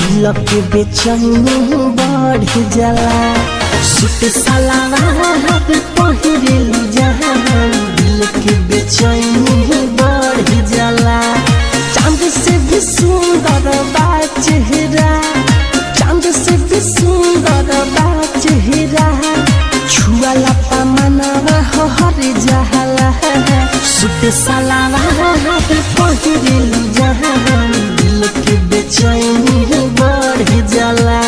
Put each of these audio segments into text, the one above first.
दिल के बेचैनी बढ़ जाला। सूट सलवार पहिरेलू जहान दिल के बेचैनी बढ़ जाला। चांद से भी सुंदर बा चेहरा, चांद से भी सुंदर बा चेहरा, छुआला पा मनवा हर जाला। सूट सलवार पहिरेलू जहान दिल के बेचैनी बढ़ जाला।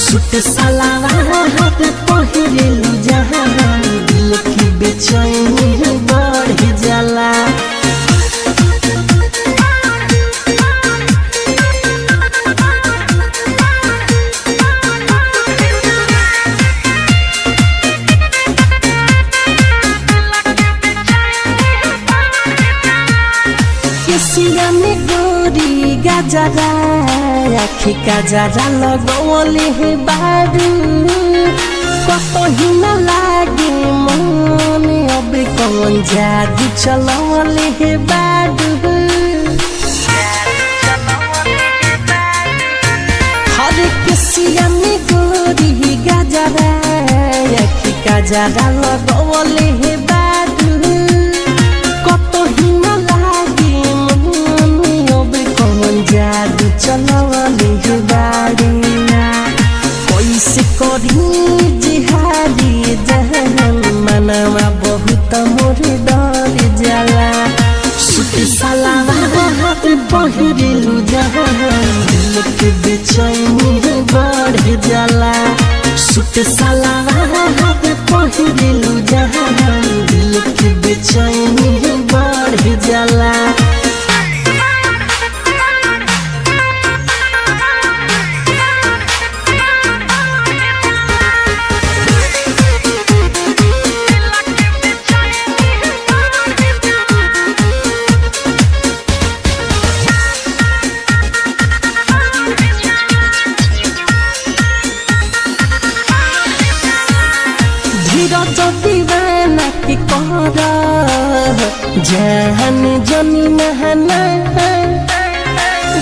सूट सलवार पहिरेलू जहान दिल के बेचैनी बढ़ जाला। केसिया में गोरी गजरा, आखी गजरा लगवले हे बारू, कतही न लागे मन अब कौन जादू चलवले हे बारू। हरे केसिया में गोरी गजरा, आखी गजरा लगवले हे बारू, कतही न जादू चलवले हे बारी। कैसे करी जिहादी जहान मनवा बहुत मोरे डर जाला। सूट सलवार पहिरेलू जहान दिल के बेचैनी बढ़ जाला। सूट सलवार पहिरेलू जहान दिल के बेचैनी बढ़ जाला। दीवाना के कहर जहन जनी नहना,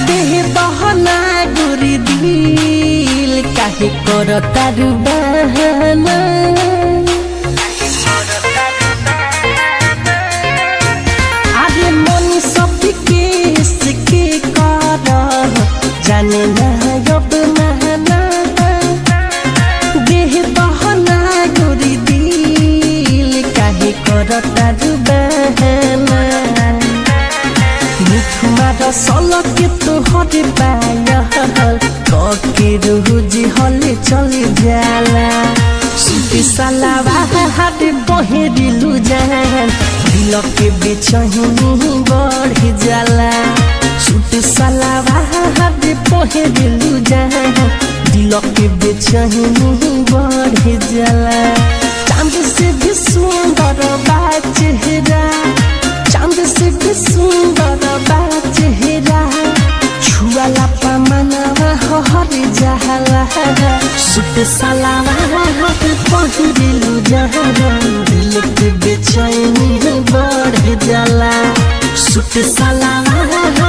देह बहना गोरी दिल काहे कर तारू बहाना। आगे मन सब के कर जाने ना अब महना, देह बहना गोरी तारू बहाना। मुखमा रसल के तोहर पायल कके रोज हले चल जाला। सूट सलवार पहिरेलू जहान दिल के बेचैनी बढ़ जाला। सूट सलवार पहिरेलू जहान दिल के बेचैनी बढ़ जाला। चांद से भी सुंदर बा चेहरा, चांद से भी सुंदर बा चेहरा, छुआला पा मनवा हर जाला। सूट सलवार पहिरेलू जहान दिल के बेचैनी बढ़ जाला। सूट सलवार